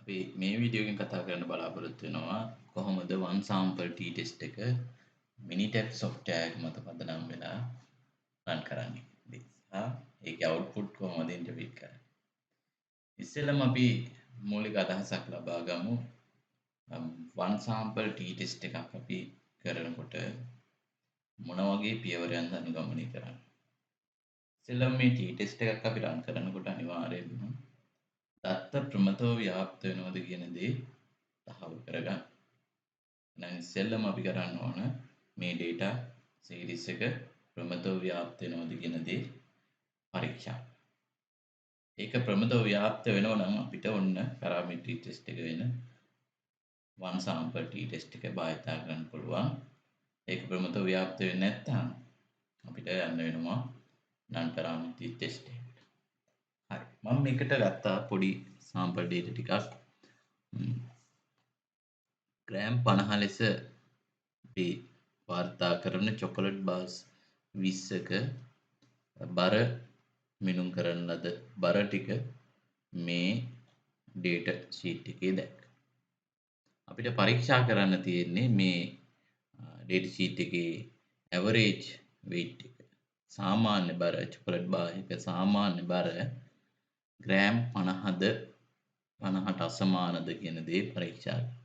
අපි මේ වීඩියෝ එකෙන් කතා කරන්න බලාපොරොත්තු වෙනවා කොහොමද one sample ttest එක Minitab software එක මත පදනම් වෙලා run කරන්නේ. ඒකේ output කොහොමද interpret කරන්නේ. ඉස්සෙල්ලම අපි මූලික අදහසක් ලබා ගමු. one sample ttest එකක් අපි කරනකොට මොන වගේ පියවරයන්ද අනුගමනය කරන්නේ. ඉස්සෙල්ලම මේ ttest එකක් අපි run කරනකොට අනිවාර්යයෙන්ම දත්ත ප්‍රමතව ව්‍යාප්ත වෙනවද කියන දේ තහවුරු කරගන්න. එහෙනම් ඉස්සෙල්ලම අපි කරන්න ඕන මේ data series එක ප්‍රමතව ව්‍යාප්ත වෙනවද කියන දේ පරීක්ෂා. ඒක ප්‍රමතව ව්‍යාප්ත වෙනව නම් අපිට ඔන්න parameter test එක වෙන one sample ttest එක භාවිතා කරන්න පුළුවන්. ඒක ප්‍රමතව ව්‍යාප්ත වෙන්නේ නැත්නම් අපිට යන්න වෙනවා non parameter test එකට. හරි. මම මේකට ගත්තා පොඩි sample data ටිකක්. ග්‍රෑම් 50 ලෙස අපි වාර්තා කරන චොකලට් බාර්ස් 20ක බර මිනුම් කරන ලද බර ටික මේ data sheet එකේ දැක්ක. අපිට පරීක්ෂා කරන්න තියෙන්නේ මේ data sheet එකේ average weight එක. සාමාන්‍ය බර චොකලට් බාර් එක සාමාන්‍ය බර ග්‍රෑම් 50ද 50ට අසමානද කියන දේ පරීක්ෂා කරන්න.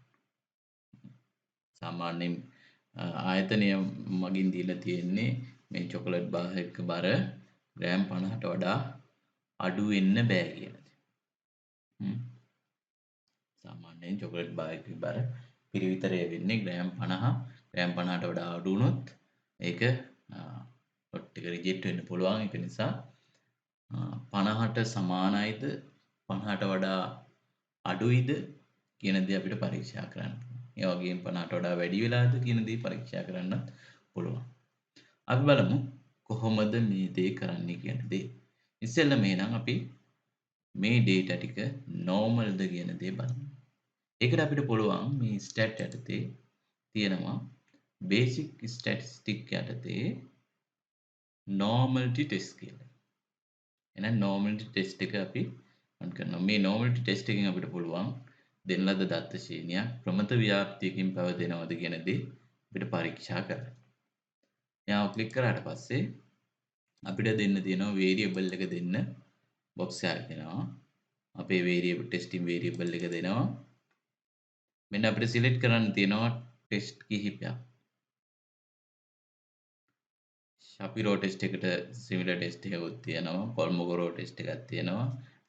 සාමාන්‍යයෙන් ආයතනය මගින් දීලා තියෙන්නේ මේ චොකලට් බාර් එක බර ග්‍රෑම් 50ට වඩා අඩු වෙන්න බෑ කියලා. සාමාන්‍යයෙන් චොකලට් බාර් එකේ බර පිරිවිතරය වෙන්නේ ග්‍රෑම් 50 ග්‍රෑම් 50ට වඩා අඩු වුණොත් ඒක ලොට් එක රිජෙක්ට් වෙන්න පුළුවන්. ඒක නිසා 50ට සමානයිද 50ට වඩා අඩුයිද කියන දේ අපිට පරීක්ෂා කරන්න. ඒ වගේම 50ට වඩා වැඩි වෙලාද කියන දේ පරීක්ෂා කරන්නත් පුළුවන්. අපි බලමු කොහොමද මේ දේ කරන්නේ කියන දේ. ඉස්සෙල්ලා මේනම් අපි මේ data ටික normalද කියන දේ බලමු. ඒකට අපිට පුළුවන් මේ stat යටතේ තියෙනවා basic statistic යටතේ normality test කියලා. එහෙනම් normality test එක අපි run කරනවා. මේ normality test එකෙන් අපිට පුළුවන් දෙන ලද දත්ත ශ්‍රේණියක් ප්‍රමත ව්‍යාප්තියකින් පැවතෙනවද කියන දේ අපිට පරීක්ෂා කරන්න. එයාව ක්ලික් කරාට පස්සේ අපිට දෙන්න තියෙනවා variable එක දෙන්න box එකක් දෙනවා. අපේ variable testing variable එක දෙනවා. මෙන්න අපිට select කරන්න තියෙනවා test කිහිපයක්. Shapiro test එකට similar test එකකුත් තියෙනවා. Kolmogorov test එකක් තියෙනවා.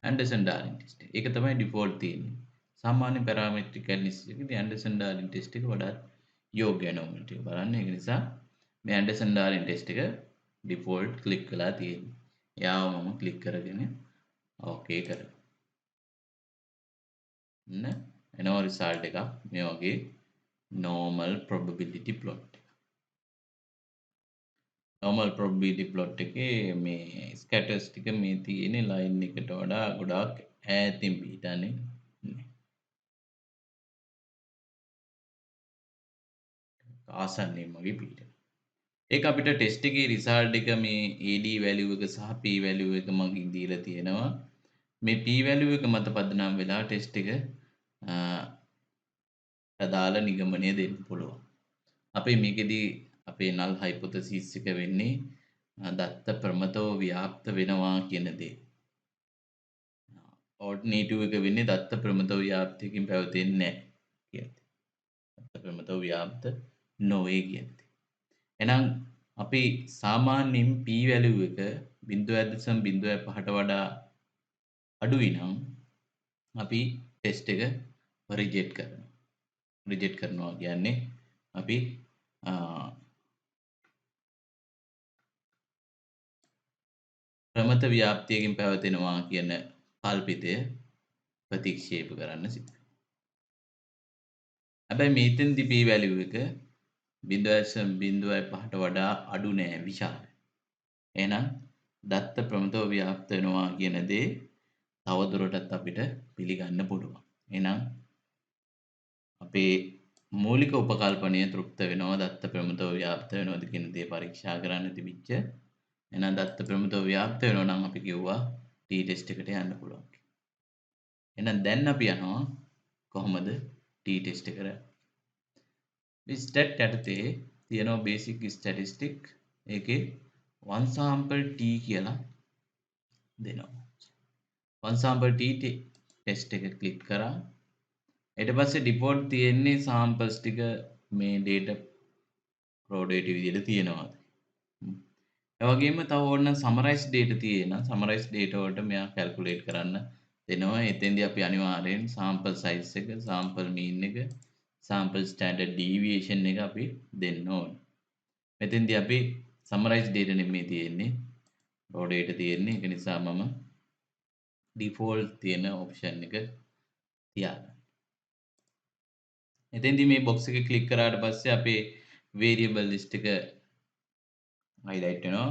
Anderson Darling test එක. ඒක තමයි default තියෙන්නේ. සාමාන්‍ය parametric analysis එකේදී Anderson Darling test එක වඩාත් යෝග්‍ය anomaly එක බලන්න. ඒක නිසා මේ Anderson Darling test එක default click කළා තියෙන්නේ. එයාව මම click කරගෙන okay කරනවා. එනවා result එකක් මේ වගේ normal probability plot. normal probability plot එකේ මේ scatters ටික මේ තියෙන line එකට වඩා ගොඩාක් ඈතින් පිටන්නේ. ආසන්නයෙන් වගේ පිටන. ඒක අපිට ටෙස්ට් එකේ result එක මේ AD value එක සහ P value එක මගින් දීලා තියෙනවා. මේ P value එක මත පදනම් වෙලා ටෙස්ට් එක අදාළ නිගමනය දෙන්න පුළුවන්. අපේ මේකෙදී අපේ null hypothesis එක වෙන්නේ දත්ත ප්‍රමතව ව්‍යාප්ත වෙනවා කියන දේ. alternative එක වෙන්නේ දත්ත ප්‍රමතව ව්‍යාප්තියකින් පැවතෙන්නේ නැහැ කියන දේ. දත්ත ප්‍රමතව ව්‍යාප්ත නොවේ කියන දේ. එහෙනම් අපි සාමාන්‍යයෙන් p value එක 0.05ට වඩා අඩුයි නම් අපි ටෙස්ට් එක රිජෙක්ට් කරනවා. රිජෙක්ට් කරනවා කියන්නේ අපි ප්‍රමත ව්‍යාප්තියකින් පැවතෙනවා කියන කල්පිතය ප්‍රතික්ෂේප කරන්න සිද්ධ වෙනවා. හැබැයි මේතෙන්දී p value එක 0.05ට වඩා අඩු නෑ විශාලයි. එහෙනම් දත්ත ප්‍රමතව ව්‍යාප්ත වෙනවා කියන දේ තවදුරටත් අපිට පිළිගන්න පුළුවන්. එහෙනම් අපේ මූලික උපකල්පනය තෘප්ත වෙනවා දත්ත ප්‍රමතව ව්‍යාප්ත වෙනවද කියන දේ පරීක්ෂා කරන්න තිබිච්ච. එහෙනම් දත්ත ප්‍රමතව ව්‍යාප්ත වෙනවා නම් අපි කිව්වා t-test එකට යන්න පුළුවන්. එහෙනම් දැන් අපි යනවා කොහොමද ටෙස්ට් එක කරන්නේ? මේ ස්ටැට් යටතේ තියෙනවා බේසික් ස්ටැටිස්ටික්. ඒකේ one sample t කියලා දෙනවා. one sample t ටෙස්ට් එක ක්ලික් කරා. ඊට පස්සේ ඩිෆෝල්ට් තියෙන්නේ samples ටික මේ data raw data විදිහට තියෙනවා. ඒ වගේම තව ඕන summarize data තියෙනවා. summarize data වලට මෙයා calculate කරන්න දෙනවා. එතෙන්දී අපි අනිවාර්යෙන් sample size එක, sample mean එක, sample standard deviation එක අපි දෙන්න ඕනේ. මෙතෙන්දී අපි summarize data නෙමෙයි තියෙන්නේ. raw data තියෙන්නේ. ඒක නිසා මම default තියෙන option එක තියාගන්න. එතෙන්දී මේ box එක click කරාට පස්සේ අපේ variable list එක highlight වෙනවා.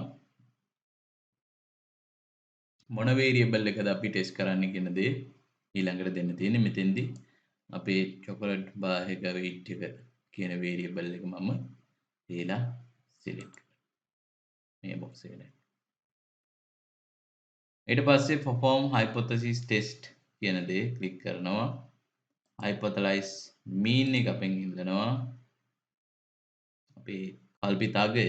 මොන variable එකද අපි test කරන්න කියන දේ ඊළඟට දෙන්න තියෙන්නේ. මෙතෙන්දී අපේ chocolate bar එක weight එක කියන variable එක මම දීලා select මේ box එකට. ඊට පස්සේ perform hypothesis test කියන දේ click කරනවා. hypothesize mean එක අපෙන් ඉල්ලනවා. අපේ කල්පිතග්ගය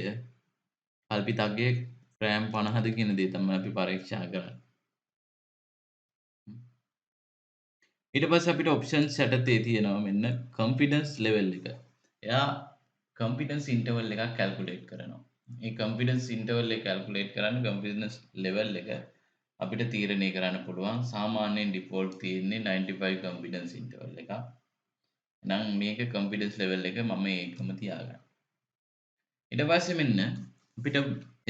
ග්‍රෑම් 50ද කියන දේ තමයි අපි පරීක්ෂා කරන්නේ. ඊට පස්සේ අපිට options යටතේ තියෙනවා මෙන්න confidence level එක. එයා confidence interval එකක් calculate කරනවා. මේ confidence interval එක calculate කරන්න confidence level එක අපිට තීරණය කරන්න පුළුවන්. සාමාන්‍යයෙන් default තියෙන්නේ 95 confidence interval එකක්. එහෙනම් මේක confidence level එක මම ඒකම තියාගන්නවා. ඊට පස්සේ මෙන්න අපිට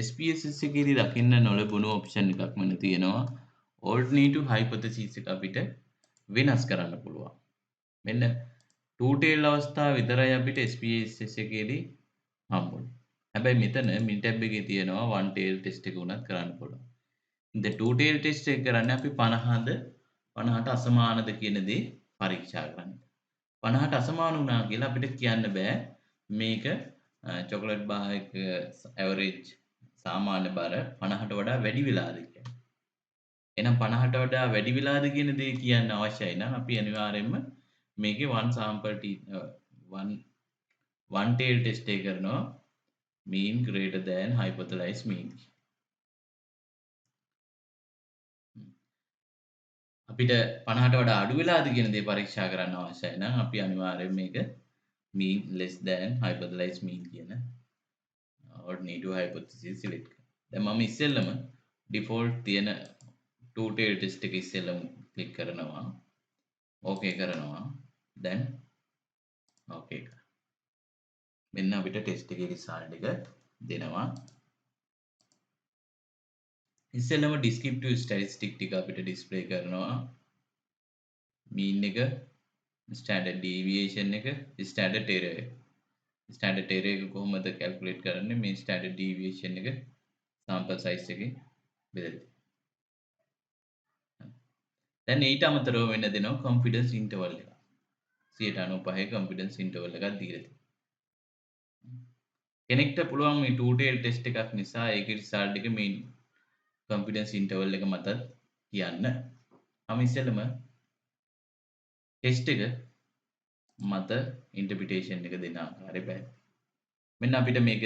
SPSS එකේදී දකින්න නොලැබුණු ඔප්ෂන් එකක් මෙන්න තියෙනවා. alternative hypothesis එක අපිට වෙනස් කරන්න පුළුවන්. මෙන්න two tail අවස්ථාව විතරයි අපිට SPSS එකේදී හම්බුනේ. හැබැයි මෙතන Minitab එකේ තියෙනවා one tail test එක උනත් කරන්න පුළුවන්. ඉතින් two tail test එක කරන්නේ අපි 50ද 50ට අසමානද කියන දේ පරීක්ෂා කරන්න. 50ට අසමාන වුණා කියලා අපිට කියන්න බෑ මේක chocolate bar එක average සාමාන්‍ය බර 50ට වඩා වැඩි වෙලාද කියලා. එහෙනම් 50ට වඩා වැඩි වෙලාද කියන දේ කියන්න අවශ්‍යයි නම් අපි අනිවාර්යයෙන්ම මේකේ one tail test එක කරනවා mean greater than hypothesized mean. අපිට 50ට වඩා අඩු වෙලාද කියන දේ පරීක්ෂා කරන්න අවශ්‍යයි නම් අපි අනිවාර්යයෙන් මේක mean less than hypothesized mean කියන alternative hypothesis select කරනවා. දැන් මම ඉස්සෙල්ලම default තියෙන two tail test එක ඉස්සෙල්ලම click කරනවා. okay කරනවා. then okay කරනවා. මෙන්න අපිට test එකේ result එක දෙනවා. ඉස්සෙල්ලම descriptive statistic ටික අපිට display කරනවා. mean එක, standard deviation එක, standard error එක. standard error එක කොහොමද calculate කරන්නේ? මේ standard deviation එක sample size එකෙන් බෙදලා. දැන් ඊට අමතරව වෙන්න දෙනවා confidence interval එක. 95 confidence interval එකක් දීලා තියෙනවා. කෙනෙක්ට පුළුවන් මේ two tail test එකක් නිසා ඒකේ result එක මේ confidence interval එක මත කියන්න. අපි ඉස්සෙල්ලම test එක මත interpretation එක දෙන ආකාරය බලමු. මෙන්න අපිට මේක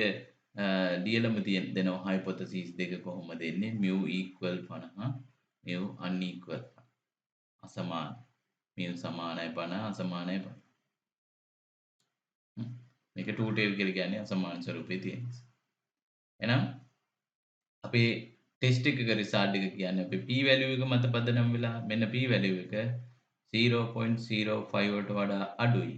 ලියලම දෙනවා hypothesis දෙක කොහොමද එන්නේ mu equal 50 mu unequal අසමාන mu සමානයි 50 අසමානයි 50. මේක two tail කියලා කියන්නේ අසමාන ස්වරූපේ තියෙන නිසා. එහෙනම් අපේ ටෙස්ට් එකක result එක කියන්නේ අපේ p value එක මත පදනම් වෙලා මෙන්න p value එක 0.05 වලට වඩා අඩුයි.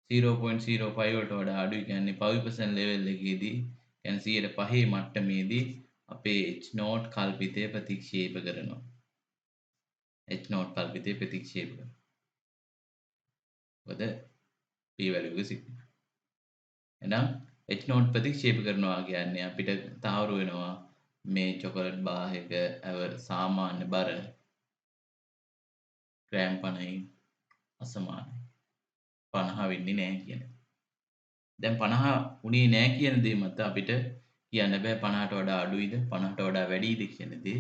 0.05 වලට වඩා අඩුයි කියන්නේ 5% level එකේදී කියන්නේ 105 මට්ටමේදී අපේ H0 කල්පිතය ප්‍රතික්ෂේප කරනවා. H0 කල්පිතය ප්‍රතික්ෂේප කරනවා. මොකද p value එක significant. එහෙනම් H0 ප්‍රතික්ෂේප කරනවා කියන්නේ අපිට තහවුරු වෙනවා මේ chocolate bar එක සාමාන්‍ය බර ග්‍රෑම් 50යි අසමානයි. 50 වෙන්නේ නැහැ කියන. දැන් 50 උනේ නැහැ කියන දේ මත අපිට කියන්න බෑ 50ට වඩා අඩුයිද 50ට වඩා වැඩිද කියන දේ.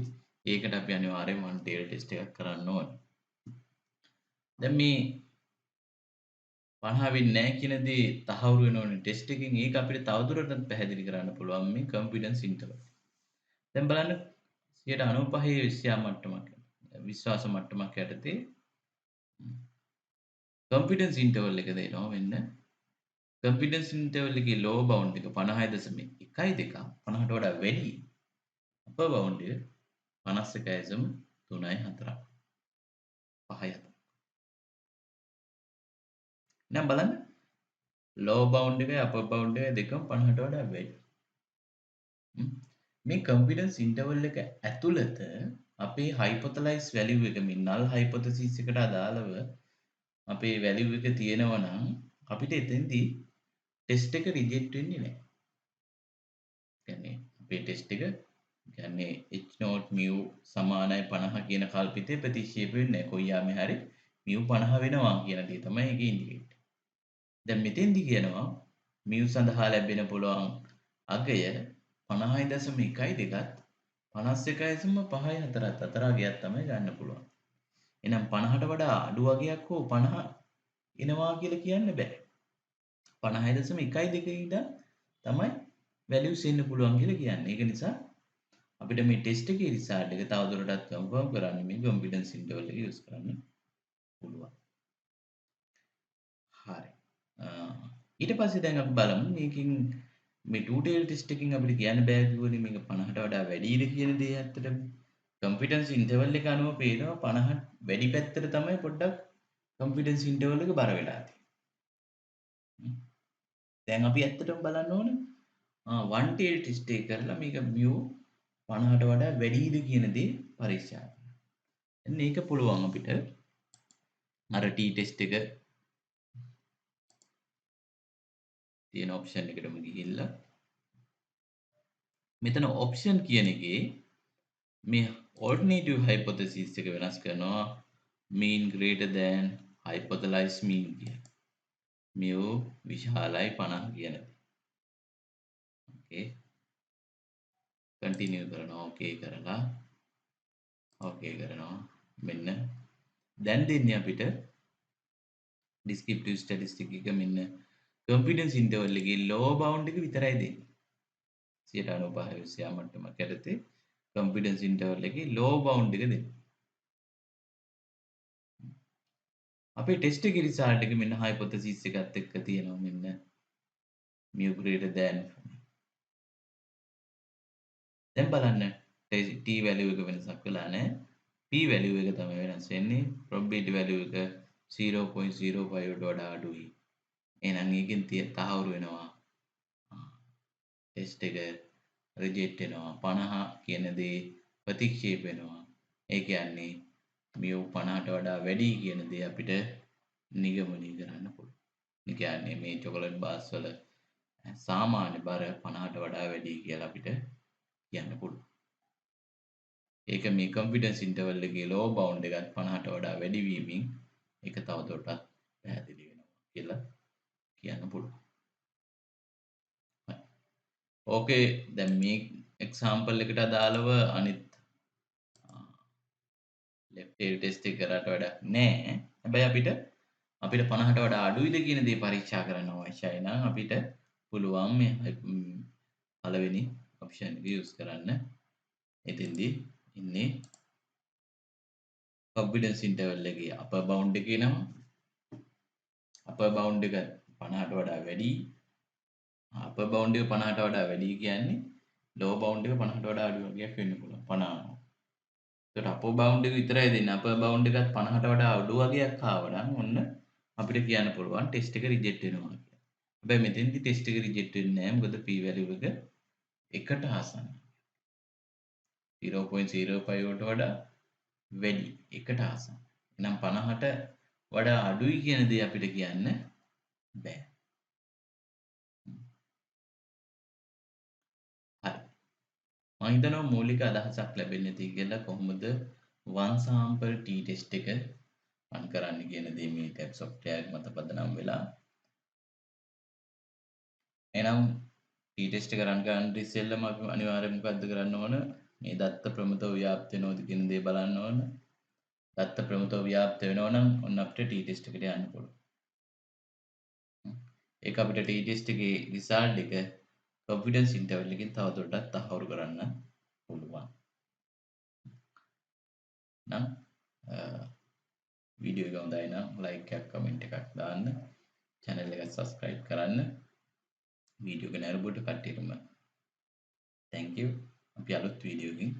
ඒකට අපි අනිවාර්යයෙන් one tail test එකක් කරන්න ඕනේ. දැන් මේ 50 වෙන්නේ නැහැ කියන දේ තහවුරු වෙනෝනේ ටෙස්ට් එකකින්. ඒක අපිට තවදුරටත් පැහැදිලි කරන්න පුළුවන් මේ කොන්ෆිඩන්ස් ඉන්ටර්වල්. දැන් බලන්න 95 විශ්‍යා මට්ටමක් විශ්වාස මට්ටමක් යටතේ කොන්ෆිඩන්ස් ඉන්ටර්වල් එක දෙනවා මෙන්න. කොන්ෆිඩන්ස් ඉන්ටර්වල් එකේ ලෝ බවුන්ඩ් එක 50.12 50ට වඩා වැඩි. අපර් බවුන්ඩ් එක 51.34 5. දැන් බලන්න ලෝ බවුන්ඩ් එකයි අපර් බවුන්ඩ් එකයි දෙකම 50ට වඩා වැඩි. මේ කොන්ෆිඩන්ස් ඉන්ටර්වල් එක ඇතුළත අපේ හයිපොතලයිස් වැලියු එක මේ නල් හයිපොතසිස් එකට අදාළව අපේ වැලියු එක තියෙනවා නම් අපිට එතෙන්දී ටෙස්ට් එක රිජෙක්ට් වෙන්නේ නැහැ. කියන්නේ අපේ ටෙස්ට් එක කියන්නේ h not mu සමානයි 50 කියන කල්පිතේ ප්‍රතික්ෂේප වෙන්නේ නැහැ. කොයි යාමේ හරි mu 50 වෙනවා කියන දේ තමයි ඒකේ ඉන්ඩිකේට්. දැන් මෙතෙන්දී කියනවා mu සඳහා ලැබෙන පුළුවන් අගය 50.12ත් 51.54ත් අතර අගයක් තමයි ගන්න පුළුවන්. එහෙනම් 50ට වඩා අඩු අගයක් හෝ 50 එනවා කියලා කියන්න බෑ. 50.12 ඉඳන් තමයි වැලියුස් එන්න පුළුවන් කියලා කියන්නේ. ඒක නිසා අපිට මේ ටෙස්ට් එකේ රිසල්ට් එක තවදුරටත් කන්ෆර්ම් කරන්න මේ කොන්ෆිඩන්ස් ඉන්ටර්වල් එක යූස් කරන්න පුළුවන්. හරි. ඊට පස්සේ දැන් අපි බලමු මේකෙන් මේ ටූ ටේල් ටෙස්ට් එකකින් අපිට කියන්න බෑ කිව්වනේ මේක 50ට වඩා වැඩිද කියන දේ ඇත්තටම. කොන්ෆිඩන්ස් ඉන්ටර්වල් එක අනුව පේනවා 50 වැඩි පැත්තට තමයි පොඩ්ඩක් කොන්ෆිඩන්ස් ඉන්ටර්වල් එක බර වෙලා තියෙන්නේ. දැන් අපි ඇත්තටම බලන්න ඕන වන් ටේල් ටෙස්ට් එක කරලා මේක mu 50ට වඩා වැඩිද කියන දේ පරීක්ෂා කරන්න. එන්න ඒක පුළුවන් අපිට අර t ටෙස්ට් එක තියෙන ඔප්ෂන් එකටම ගිහිල්ලා මෙතන ඔප්ෂන් කියන එකේ මේ alternative hypothesis එක වෙනස් කරනවා mean greater than hypothesized mean කියන. mu විශාලයි 50 කියන. okay continue කරනවා okay කරලා okay කරනවා මෙන්න දැන් දෙන්නේ අපිට descriptive statistic එක මෙන්න confidence interval එකේ lower bound එක විතරයි දෙන්නේ 95 විශ්‍යා මට්ටමක් යටතේ confidence interval එකේ lower bound එක දෙන්නේ අපේ ටෙස්ට් එකේ රිසල්ට් එක මෙන්න hypothesis එකත් එක්ක තියෙනවා මෙන්න mu greater than දැන් බලන්න t value එක වෙනසක් වෙලා නැහැ p value එක තමයි වෙනස් වෙන්නේ probability value එක 0.05 ට වඩා අඩුයි එහෙනම් ඒකෙන් තහවුරු වෙනවා ටෙස්ට් එක රිජෙක්ට් වෙනවා 50 කියන දේ ප්‍රතික්ෂේප වෙනවා ඒ කියන්නේ mu 50ට වඩා වැඩි කියන දේ අපිට නිගමනය කරන්න පුළුවන්. ඒ කියන්නේ මේ චොකලට් බාර්ස් වල සාමාන්‍ය බර 50ට වඩා වැඩි කියලා අපිට කියන්න පුළුවන්. ඒක මේ කොන්ෆිඩන්ස් ඉන්ටර්වල් එකේ ලෝ බවුන්ඩ් එකත් 50ට වඩා වැඩි වීමෙන් ඒක තවදුරටත් පැහැදිලි වෙනවා කියලා කියන්න පුළුවන්. ඕකේ දැන් මේ එක්සැම්පල් එකට අදාළව අනිත් left tail test එක කරාට වැඩක් නැහැ. හැබැයි අපිට 50ට වඩා අඩුයිද කියන දේ පරීක්ෂා කරන්න අවශ්‍යයි නම් අපිට පුළුවන් මේ පළවෙනි ඔප්ෂන් එක යූස් කරන්න. එතෙන්දී ඉන්නේ confidence interval එකේ upper bound එකේ නම් upper bound එක 50ට වඩා වැඩි upper bound එක 50ට වඩා වැඩි කියන්නේ lower bound එක 50ට වඩා අඩු වගේක් වෙන්න පුළුවන් 50. ඒකට upper bound එක විතරයි දෙන්නේ upper bound එකත් 50ට වඩා අඩු වගේක් ආව නම් ඔන්න අපිට කියන්න පුළුවන් ටෙස්ට් එක රිජෙක්ට් වෙනවා කියලා. හැබැයි මෙතෙන්දි ටෙස්ට් එක රිජෙක්ට් වෙන්නේ නැහැ මොකද p value එක එකට ආසන්න. 0.05 ට වඩා වැඩි එකට ආසන්න. එහෙනම් 50ට වඩා අඩුයි කියන දේ අපිට කියන්න බෑ. හරි. මම හිතනවා මූලික අදහසක් ලැබෙන්නේ නැති කියලා කොහොමද one sample t test එක රන් කරන්න කියන දේ මේ tab software එක මත පදනම් වෙලා. එහෙනම් t test එක රන් කරන්න ඉස්සෙල්ලම අපි අනිවාර්යයෙන් මොකද්ද කරන්න ඕන? මේ දත්ත ප්‍රමුඛව ව්‍යාප්ත වෙනවද කියන දේ බලන්න ඕන. දත්ත ප්‍රමුඛව ව්‍යාප්ත වෙනවා නම් ඔන්න අපිට t test එකට යන්න පුළුවන්. ඒක අපිට ටෙස්ට් එකේ රිසල්ට් එක කොන්ෆිඩන්ස් ඉන්ටර්වල් එකකින් තවදුරටත් තහවුරු කරන්න පුළුවන්. නම් වීඩියෝ එක හොඳයි නම් ලයික් එකක් කමෙන්ට් එකක් දාන්න. channel එක subscribe කරන්න. වීඩියෝ එක නරඹුවට කට්ටියටම thank you. අපි අලුත් වීඩියෝ එකකින්